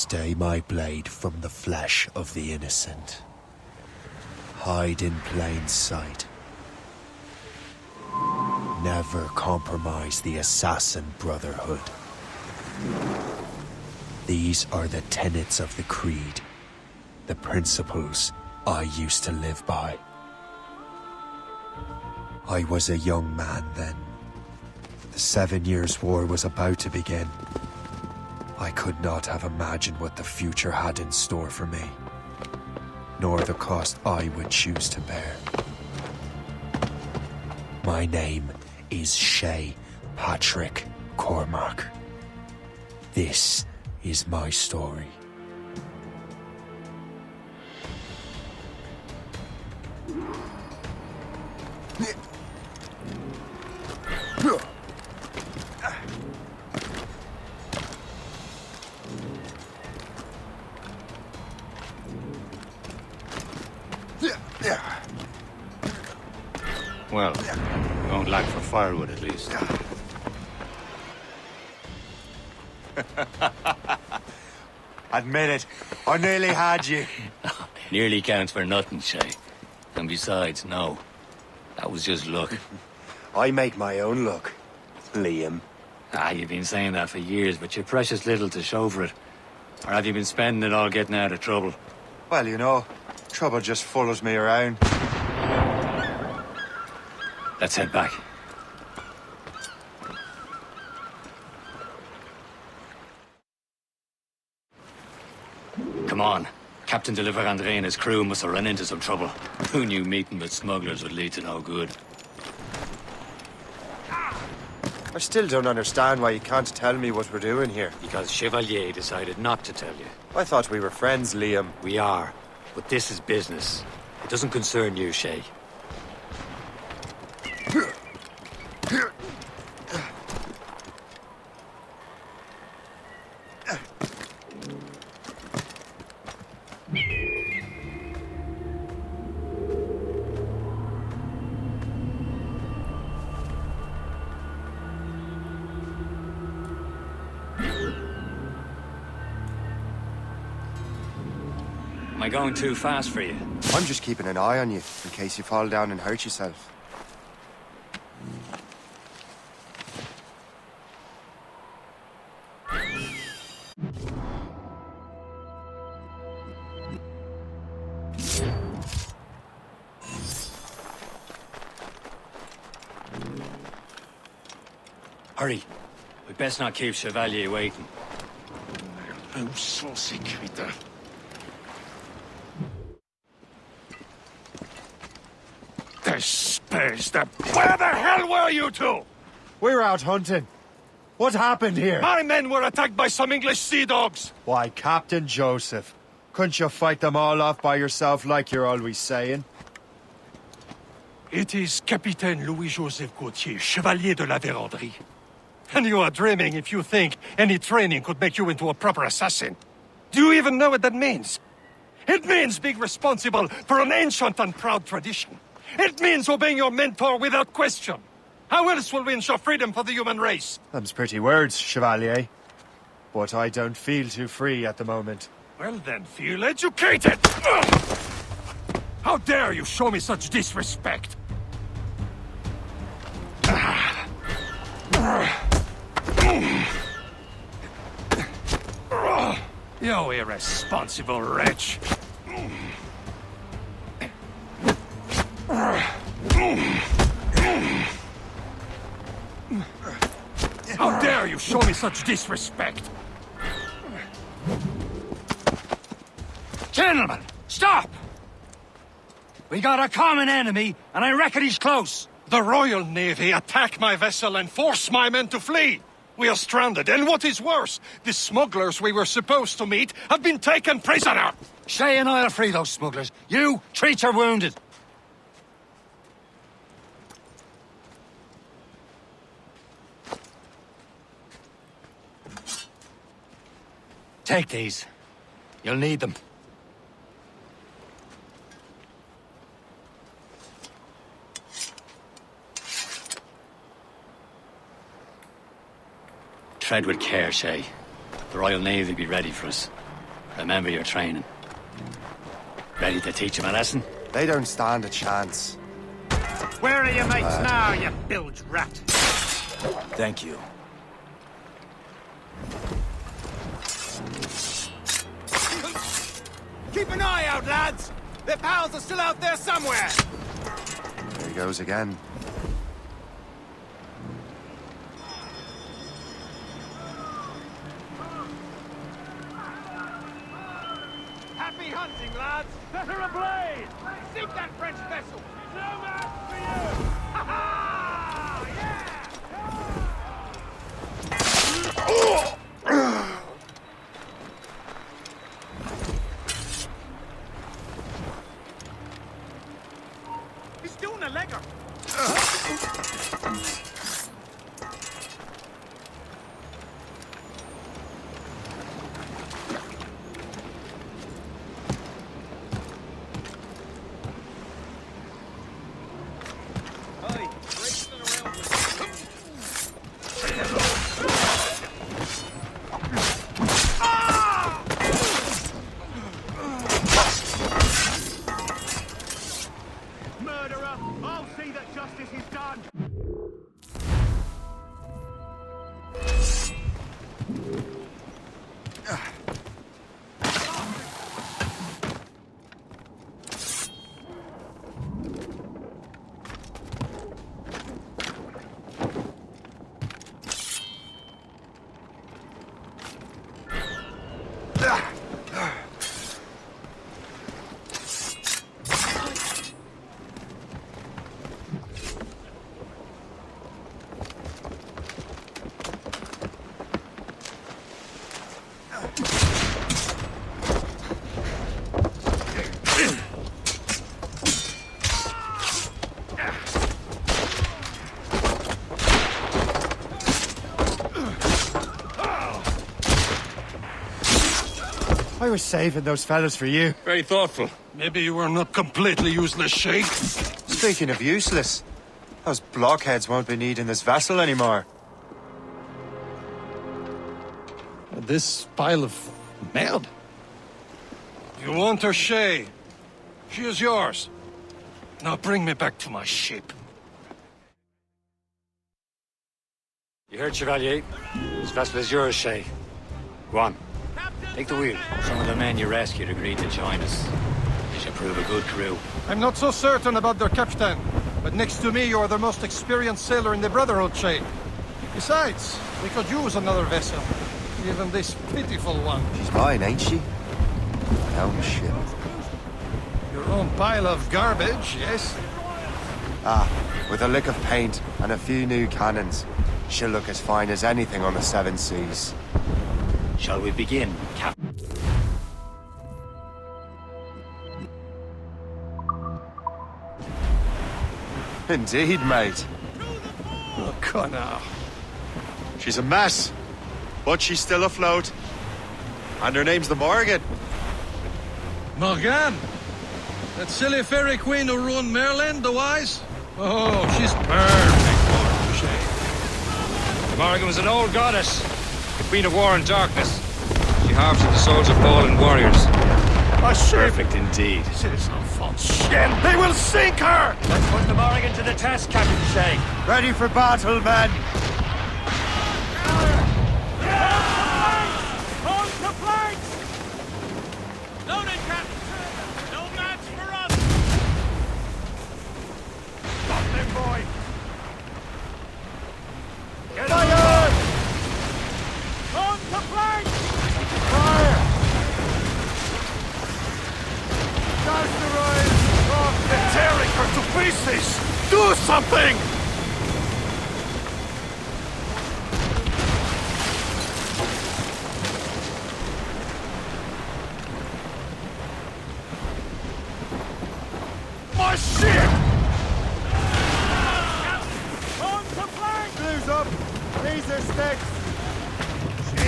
Stay my blade from the flesh of the innocent. Hide in plain sight. Never compromise the Assassin Brotherhood. These are the tenets of the Creed, the principles I used to live by. I was a young man then. The 7 Years' War was about to begin. I could not have imagined what the future had in store for me, nor the cost I would choose to bear. My name is Shay Patrick Cormack. This is my story. Well, we won't lack for firewood at least. Admit it, I nearly had you. Nearly counts for nothing, Shay. And besides, no. That was just luck. I make my own luck, Liam. You've been saying that for years, but you're precious little to show for it. Or have you been spending it all getting out of trouble? Well, you know, trouble just follows me around. Let's head back. Come on. Captain de André and his crew must have run into some trouble. Who knew meeting with smugglers would lead to no good? I still don't understand why you can't tell me what we're doing here. Because Chevalier decided not to tell you. I thought we were friends, Liam. We are, but this is business. It doesn't concern you, Shay. Am I going too fast for you? I'm just keeping an eye on you, in case you fall down and hurt yourself. Hurry. We'd best not keep Chevalier waiting. Où sont ces crétins? Where the hell were you two? We're out hunting. What happened here? My men were attacked by some English sea dogs. Why, Captain Joseph, couldn't you fight them all off by yourself like you're always saying? It is Capitaine Louis-Joseph Gauthier, Chevalier de la Vérendrye. And you are dreaming if you think any training could make you into a proper assassin. Do you even know what that means? It means being responsible for an ancient and proud tradition. It means obeying your mentor without question. How else will we ensure freedom for the human race? Them's pretty words, Chevalier. But I don't feel too free at the moment. Well then, feel educated! How dare you show me such disrespect? You irresponsible wretch! How dare you show me such disrespect? Gentlemen, stop! We got a common enemy, and I reckon he's close. The Royal Navy attack my vessel and force my men to flee. We are stranded, and what is worse, the smugglers we were supposed to meet have been taken prisoner. Shay and I'll free those smugglers. You, treat your wounded. Take these. You'll need them. Tread with care, Shay. The Royal Navy be ready for us. Remember your training. Ready to teach him a lesson? They don't stand a chance. Where are your mates now, you bilge rat? Thank you. Keep an eye out, lads! Their pals are still out there somewhere! There he goes again. Happy hunting, lads! Better ablaze! Sink that French vessel! No match for you! Ha ha! Yeah! He's doing a legger! Murderer! I'll see that justice is done! I was saving those fellas for you. Very thoughtful. Maybe you were not completely useless, Shay. Speaking of useless, those blockheads won't be needing this vessel anymore. This pile of merd? You want her, Shay? She is yours. Now bring me back to my ship. You heard, Chevalier? This vessel is yours, Shay. Go on. Take the wheel. Some of the men you rescued agreed to join us. They should prove a good crew. I'm not so certain about their captain, but next to me, you are the most experienced sailor in the Brotherhood, Shay. Besides, we could use another vessel. Even this pitiful one. She's mine, ain't she? My own ship. Your own pile of garbage, yes? Ah, with a lick of paint and a few new cannons, she'll look as fine as anything on the seven seas. Shall we begin, Captain? Indeed, mate. Oh, Connor. She's a mess, but she's still afloat. And her name's the Morgan. Morgan? That silly fairy queen who ruined Merlin, the wise? Oh, she's perfect for you, Shay. Morgan was an old goddess, the queen of war and darkness. She harvested the souls of fallen warriors. A ship! Perfect indeed. This Alphonse Shen! They will sink her! Let's put the Morrigan to the test, Captain Shay. Ready for battle, men! Hold the planks! Loaded, Captain! No match for us! Stop them, boy! Get fire! On the planks! Fire! That's the right! They're tearing her to pieces! Do something! My ship! On the planks! Blues up! These are sticks!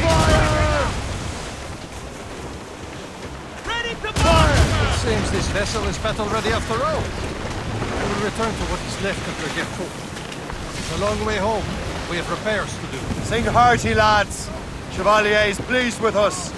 Fire! Ready to fire! It seems this vessel is battle ready after all. I will return to what is left of the depot. It's a long way home. We have repairs to do. Sing hearty, lads! Chevalier's pleased with us.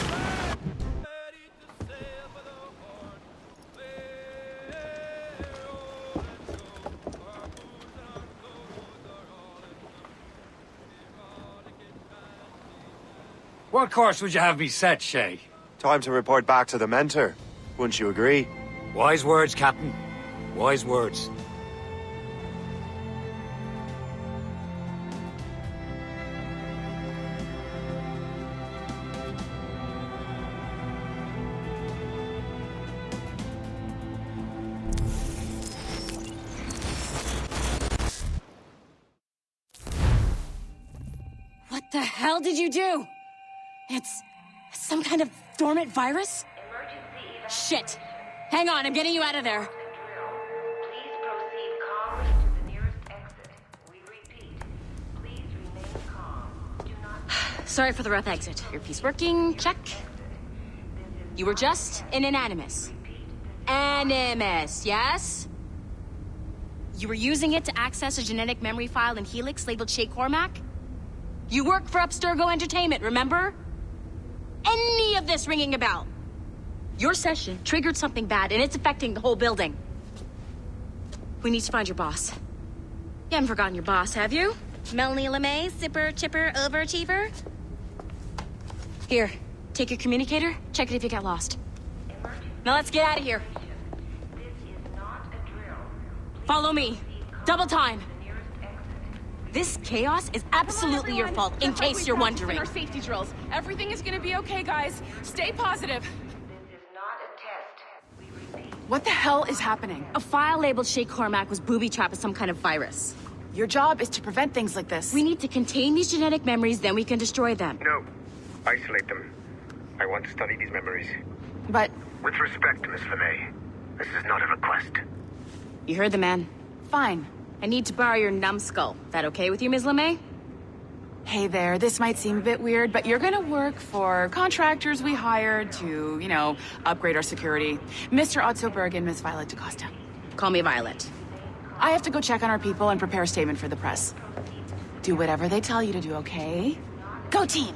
What course would you have me set, Shay? Time to report back to the mentor. Wouldn't you agree? Wise words, Captain. Wise words. What the hell did you do? It's some kind of dormant virus? Shit! Hang on, I'm getting you out of there. Please proceed calmly to the nearest exit. We repeat, please remain calm. Do not... Sorry for the rough exit. Your piece working, check. You were just in an animus. Animus, yes? You were using it to access a genetic memory file in Helix labeled Shay Cormack? You work for Abstergo Entertainment, remember? Any of this ringing a bell? Your session triggered something bad, and it's affecting the whole building. We need to find your boss. You haven't forgotten your boss, have you? Melanie LeMay, zipper, chipper, overachiever? Here, take your communicator, check it if you get lost. Now let's get out of here. This is not a drill. Follow me. Double time. This chaos is absolutely your fault, in case you're wondering. Our safety drills. Everything is gonna be okay, guys. Stay positive. This is not a test. We repeat. What the hell is happening? A file labeled Shay Cormack was booby-trapped with some kind of virus. Your job is to prevent things like this. We need to contain these genetic memories, then we can destroy them. No. Isolate them. I want to study these memories. But With respect, Miss LeMay, this is not a request. You heard the man. fine. I need to borrow your numbskull. That okay with you, Ms. LeMay? Hey there, this might seem a bit weird, but you're gonna work for contractors we hired to, upgrade our security. Mr. Otto Berg and Miss Violet DaCosta. Call me Violet. I have to go check on our people and prepare a statement for the press. Do whatever they tell you to do, okay? Go team!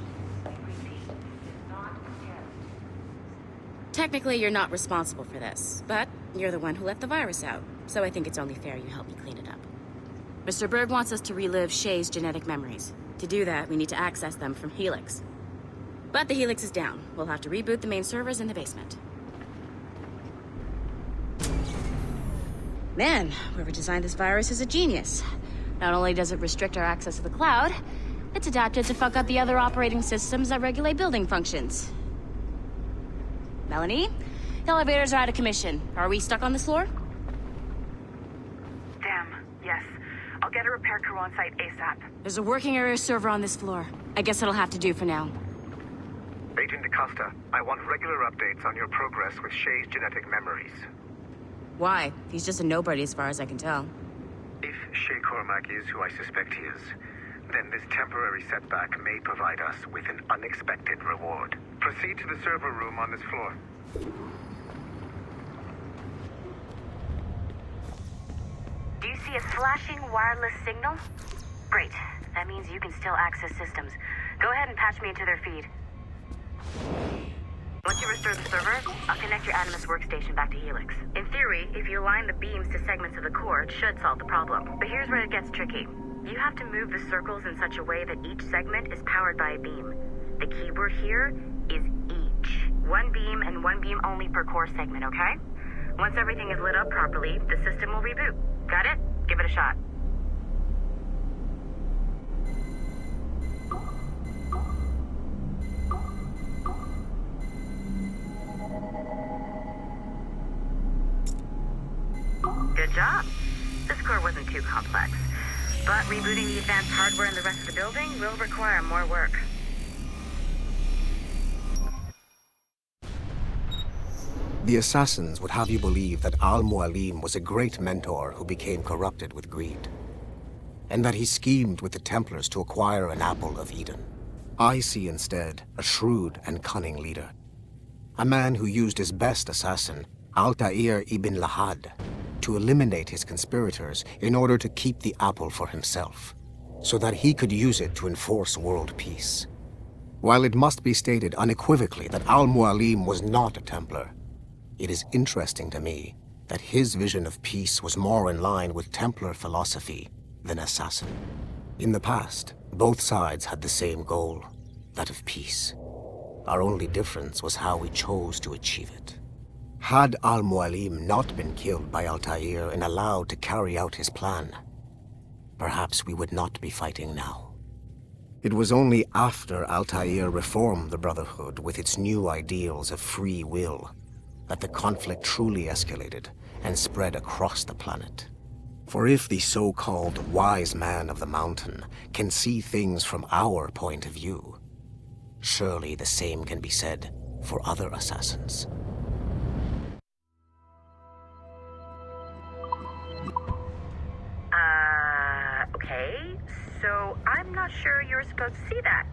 Technically, you're not responsible for this, but you're the one who let the virus out, so I think it's only fair you help me clean it up. Mr. Berg wants us to relive Shay's genetic memories. To do that, we need to access them from Helix. But the Helix is down. We'll have to reboot the main servers in the basement. Man, whoever designed this virus is a genius. Not only does it restrict our access to the cloud, it's adapted to fuck up the other operating systems that regulate building functions. Melanie? The elevators are out of commission. Are we stuck on this floor? Damn, yes. I'll get a repair crew on site ASAP. There's a working area server on this floor. I guess it'll have to do for now. Agent DaCosta, I want regular updates on your progress with Shay's genetic memories. Why? He's just a nobody as far as I can tell. If Shay Cormack is who I suspect he is, then this temporary setback may provide us with an unexpected reward. Proceed to the server room on this floor. Do you see a flashing wireless signal? Great. That means you can still access systems. Go ahead and patch me into their feed. Once you restore the server, I'll connect your Animus workstation back to Helix. In theory, if you align the beams to segments of the core, it should solve the problem. But here's where it gets tricky. You have to move the circles in such a way that each segment is powered by a beam. The keyword here is each. One beam and one beam only per core segment, okay? Once everything is lit up properly, the system will reboot. Got it? Give it a shot. Good job. This core wasn't too complex. But rebooting the advanced hardware in the rest of the building will require more work. The Assassins would have you believe that Al-Mualim was a great mentor who became corrupted with greed, and that he schemed with the Templars to acquire an apple of Eden. I see instead a shrewd and cunning leader, a man who used his best assassin, Altair ibn Lahad, to eliminate his conspirators in order to keep the apple for himself, so that he could use it to enforce world peace. While it must be stated unequivocally that Al-Mualim was not a Templar, it is interesting to me that his vision of peace was more in line with Templar philosophy than assassin. In the past, both sides had the same goal, that of peace. Our only difference was how we chose to achieve it. Had Al-Mualim not been killed by Altair and allowed to carry out his plan, perhaps we would not be fighting now. It was only after Altair reformed the Brotherhood with its new ideals of free will that the conflict truly escalated and spread across the planet. For if the so-called wise man of the mountain can see things from our point of view, surely the same can be said for other assassins. Okay, so I'm not sure you're supposed to see that.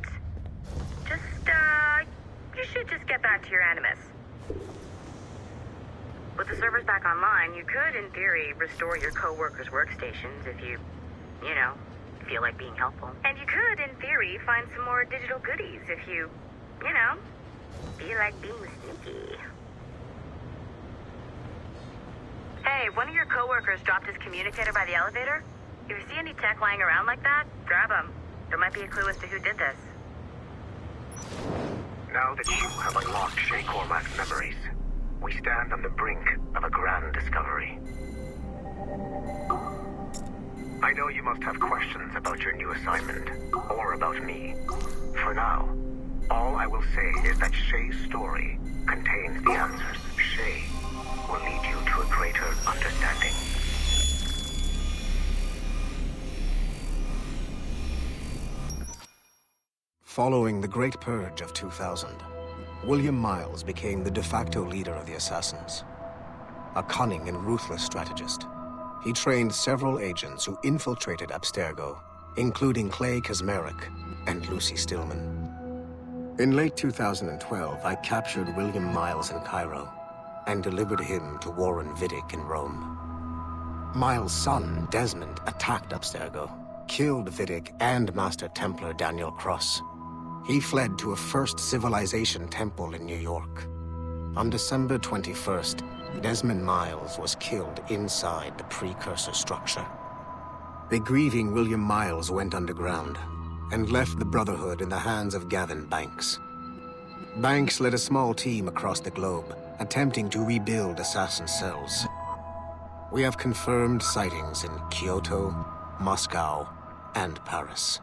You should just get back to your Animus. With the servers back online, you could, in theory, restore your co-workers' workstations if you feel like being helpful. And you could, in theory, find some more digital goodies if you feel like being sneaky. Hey, one of your co-workers dropped his communicator by the elevator. If you see any tech lying around like that, grab them. There might be a clue as to who did this. Now that you have unlocked Shay Cormack's memories, we stand on the brink of a grand discovery. I know you must have questions about your new assignment, or about me. For now, all I will say is that Shay's story contains the answers. Shay will lead you to a greater understanding. Following the Great Purge of 2000, William Miles became the de facto leader of the Assassins. A cunning and ruthless strategist, he trained several agents who infiltrated Abstergo, including Clay Kazmarek and Lucy Stillman. In late 2012, I captured William Miles in Cairo and delivered him to Warren Vidic in Rome. Miles' son, Desmond, attacked Abstergo, killed Vidic and Master Templar Daniel Cross. He fled to a First Civilization temple in New York. On December 21st, Desmond Miles was killed inside the precursor structure. The grieving William Miles went underground and left the Brotherhood in the hands of Gavin Banks. Banks led a small team across the globe, attempting to rebuild assassin cells. We have confirmed sightings in Kyoto, Moscow, and Paris.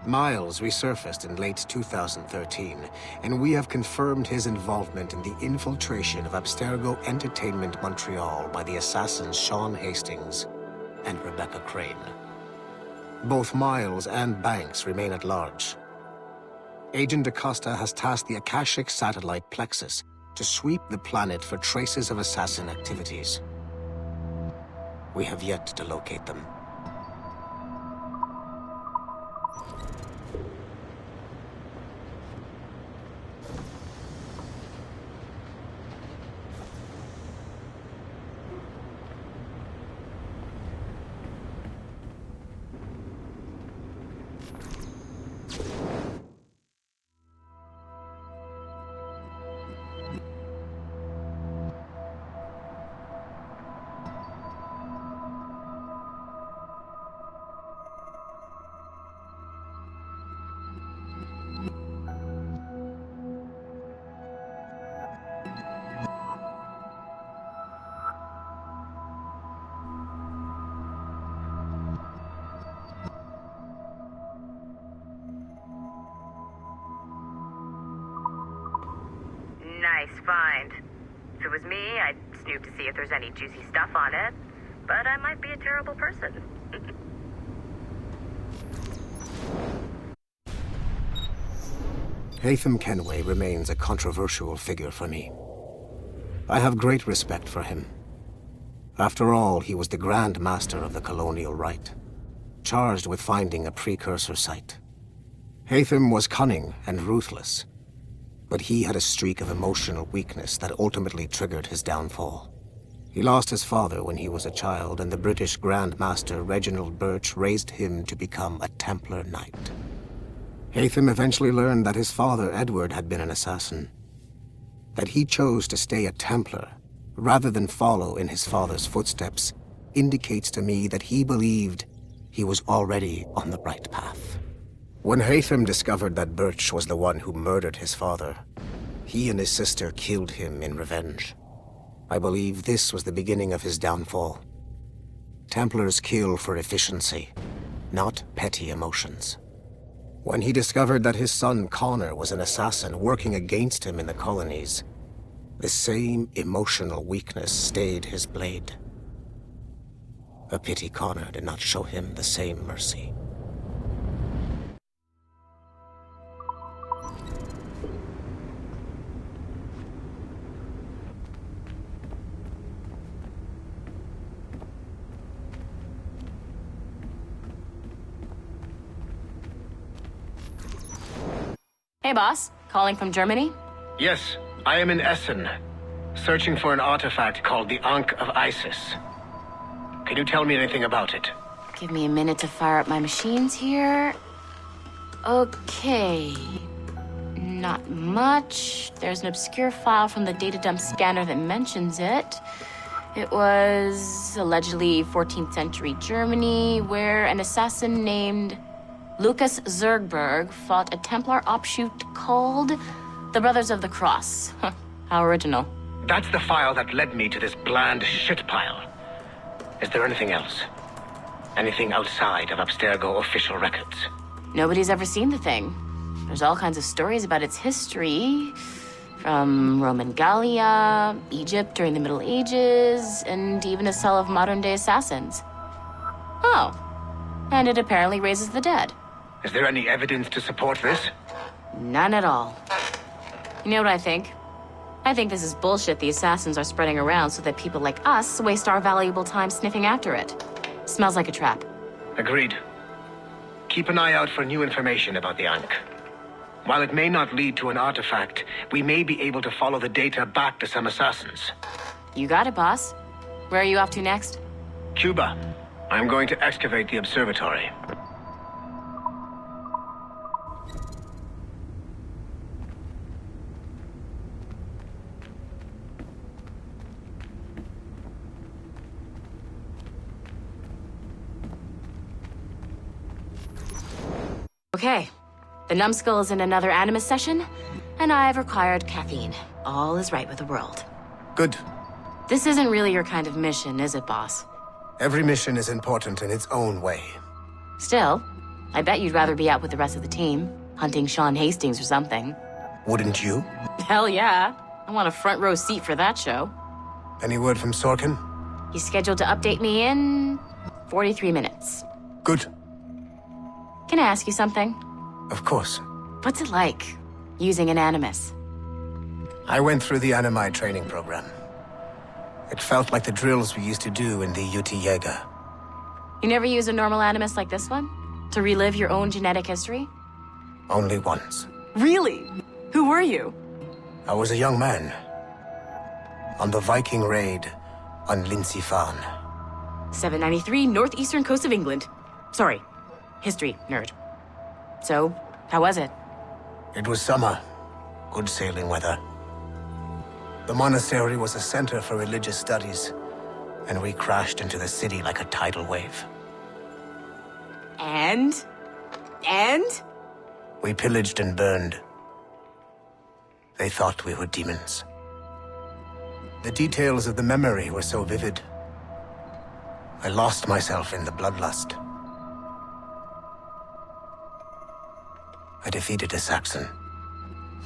Miles resurfaced in late 2013, and we have confirmed his involvement in the infiltration of Abstergo Entertainment Montreal by the assassins Sean Hastings and Rebecca Crane. Both Miles and Banks remain at large. Agent Acosta has tasked the Akashic satellite Plexus to sweep the planet for traces of assassin activities. We have yet to locate them. Nice find. If it was me, I'd snoop to see if there's any juicy stuff on it. But I might be a terrible person. Haytham Kenway remains a controversial figure for me. I have great respect for him. After all, he was the Grand Master of the Colonial Rite, charged with finding a precursor site. Haytham was cunning and ruthless, but he had a streak of emotional weakness that ultimately triggered his downfall. He lost his father when he was a child, and the British Grand Master Reginald Birch raised him to become a Templar Knight. Haytham eventually learned that his father, Edward, had been an assassin. That he chose to stay a Templar, rather than follow in his father's footsteps, indicates to me that he believed he was already on the right path. When Haytham discovered that Birch was the one who murdered his father, he and his sister killed him in revenge. I believe this was the beginning of his downfall. Templars kill for efficiency, not petty emotions. When he discovered that his son Connor was an assassin working against him in the colonies, the same emotional weakness stayed his blade. A pity Connor did not show him the same mercy. Hey, boss. Calling from Germany? Yes, I am in Essen, searching for an artifact called the Ankh of Isis. Can you tell me anything about it? Give me a minute to fire up my machines here. Okay. Not much. There's an obscure file from the data dump scanner that mentions it. It was allegedly 14th century Germany, where an assassin named Lucas Zergberg fought a Templar offshoot called the Brothers of the Cross. How original. That's the file that led me to this bland shit pile. Is there anything else? Anything outside of Abstergo official records? Nobody's ever seen the thing. There's all kinds of stories about its history, from Roman Gallia, Egypt during the Middle Ages, and even a cell of modern-day assassins. Oh, and it apparently raises the dead. Is there any evidence to support this? None at all. You know what I think? I think this is bullshit the assassins are spreading around so that people like us waste our valuable time sniffing after it. Smells like a trap. Agreed. Keep an eye out for new information about the Ankh. While it may not lead to an artifact, we may be able to follow the data back to some assassins. You got it, boss. Where are you off to next? Cuba. I'm going to excavate the observatory. Okay. The numbskull is in another Animus session, and I've required caffeine. All is right with the world. Good. This isn't really your kind of mission, is it, boss? Every mission is important in its own way. Still, I bet you'd rather be out with the rest of the team, hunting Sean Hastings or something. Wouldn't you? Hell yeah. I want a front row seat for that show. Any word from Sorkin? He's scheduled to update me in 43 minutes. Good. Can I ask you something? Of course. What's it like, using an Animus? I went through the Animai training program. It felt like the drills we used to do in the UT Jaeger. You never use a normal Animus like this one? To relive your own genetic history? Only once. Really? Who were you? I was a young man. On the Viking raid on Lindsey Farn. 793, northeastern coast of England. Sorry, history nerd. So, how was it? It was summer. Good sailing weather. The monastery was a center for religious studies, and we crashed into the city like a tidal wave. And? We pillaged and burned. They thought we were demons. The details of the memory were so vivid. I lost myself in the bloodlust. I defeated a Saxon,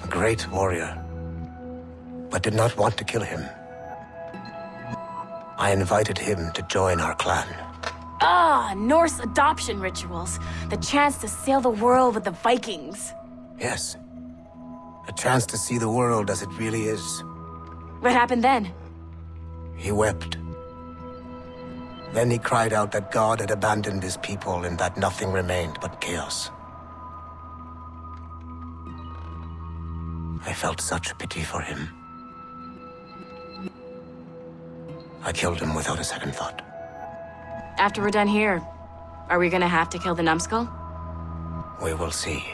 a great warrior, but did not want to kill him. I invited him to join our clan. Ah, Norse adoption rituals. The chance to sail the world with the Vikings. Yes. A chance to see the world as it really is. What happened then? He wept. Then he cried out that God had abandoned his people and that nothing remained but chaos. I felt such pity for him. I killed him without a second thought. After we're done here, are we gonna have to kill the numbskull? We will see.